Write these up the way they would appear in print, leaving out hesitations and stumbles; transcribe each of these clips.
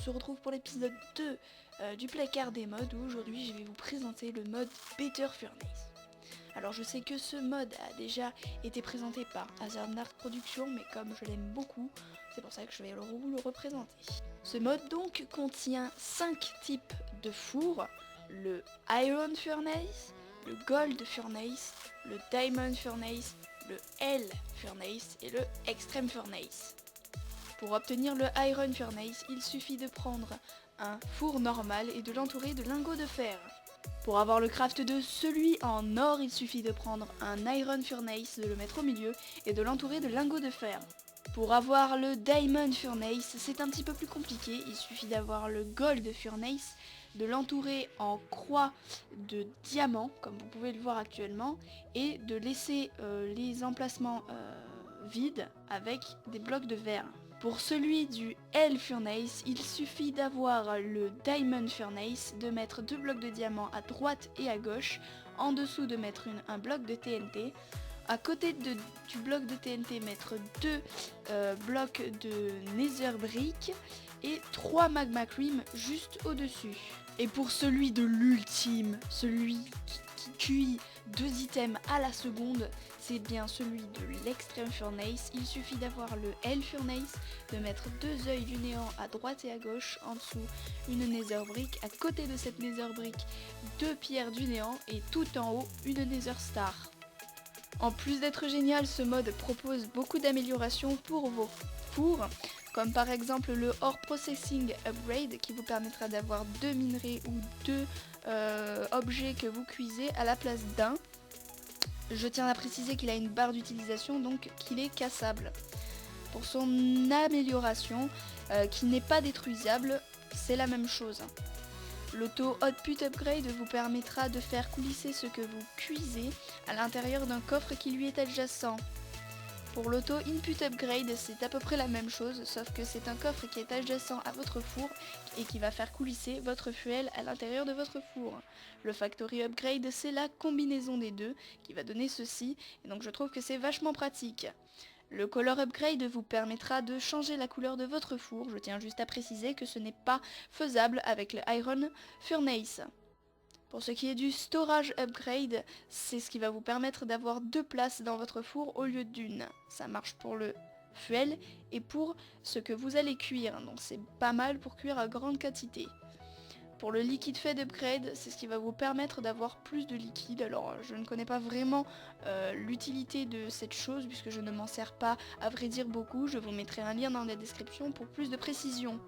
se retrouve pour l'épisode 2 du placard des modes où aujourd'hui je vais vous présenter le mode Better Furnace. Alors je sais que ce mode a déjà été présenté par Hazardnark Productions, mais comme je l'aime beaucoup, c'est pour ça que je vais vous le représenter. Ce mode donc contient 5 types de fours: le Iron Furnace, le Gold Furnace, le Diamond Furnace, le Hell Furnace et le Extreme Furnace. Pour obtenir le Iron Furnace, il suffit de prendre un four normal et de l'entourer de lingots de fer. Pour avoir le craft de celui en or, il suffit de prendre un Iron Furnace, de le mettre au milieu et de l'entourer de lingots de fer. Pour avoir le Diamond Furnace, c'est un petit peu plus compliqué, il suffit d'avoir le Gold Furnace, de l'entourer en croix de diamants, comme vous pouvez le voir actuellement, et de laisser les emplacements vides avec des blocs de verre. Pour celui du Hell Furnace, il suffit d'avoir le Diamond Furnace, de mettre 2 blocs de diamant à droite et à gauche, en dessous de mettre un bloc de TNT, à côté du bloc de TNT mettre 2 blocs de Nether Brick et 3 Magma Cream juste au-dessus. Et pour celui de l'ultime, celui qui cuit 2 items à la seconde, c'est bien celui de l'Extreme Furnace. Il suffit d'avoir le Hell Furnace, de mettre 2 œils du néant à droite et à gauche, en dessous une Nether Brick, à côté de cette Nether Brick 2 pierres du néant et tout en haut une Nether Star. En plus d'être génial, ce mode propose beaucoup d'améliorations pour vos fours, comme par exemple le Ore Processing Upgrade qui vous permettra d'avoir 2 minerais ou 2 objets que vous cuisez à la place d'un. Je tiens à préciser qu'il a une barre d'utilisation, donc qu'il est cassable. Pour son amélioration, qui n'est pas détruisable, c'est la même chose. L'Auto Output Upgrade vous permettra de faire coulisser ce que vous cuisez à l'intérieur d'un coffre qui lui est adjacent. Pour l'Auto Input Upgrade, c'est à peu près la même chose, sauf que c'est un coffre qui est adjacent à votre four et qui va faire coulisser votre fuel à l'intérieur de votre four. Le Factory Upgrade, c'est la combinaison des deux qui va donner ceci, et donc je trouve que c'est vachement pratique. Le Color Upgrade vous permettra de changer la couleur de votre four. Je tiens juste à préciser que ce n'est pas faisable avec le Iron Furnace. Pour ce qui est du Storage Upgrade, c'est ce qui va vous permettre d'avoir 2 places dans votre four au lieu d'une. Ça marche pour le fuel et pour ce que vous allez cuire, donc c'est pas mal pour cuire à grande quantité. Pour le Liquid Fed Upgrade, c'est ce qui va vous permettre d'avoir plus de liquide. Alors je ne connais pas vraiment l'utilité de cette chose puisque je ne m'en sers pas à vrai dire beaucoup. Je vous mettrai un lien dans la description pour plus de précision.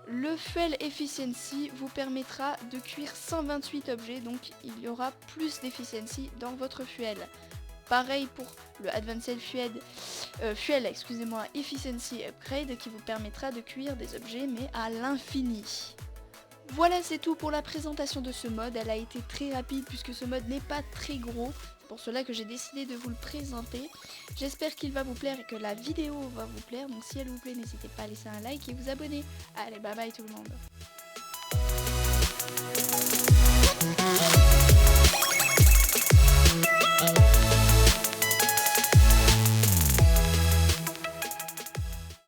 Le Fuel Efficiency vous permettra de cuire 128 objets, donc il y aura plus d'efficiency dans votre fuel. Pareil pour le Advanced Fuel Efficiency Upgrade qui vous permettra de cuire des objets mais à l'infini. Voilà, c'est tout pour la présentation de ce mode. Elle a été très rapide puisque ce mode n'est pas très gros. C'est pour cela que j'ai décidé de vous le présenter. J'espère qu'il va vous plaire et que la vidéo va vous plaire. Donc si elle vous plaît, n'hésitez pas à laisser un like et vous abonner. Allez, bye bye tout le monde.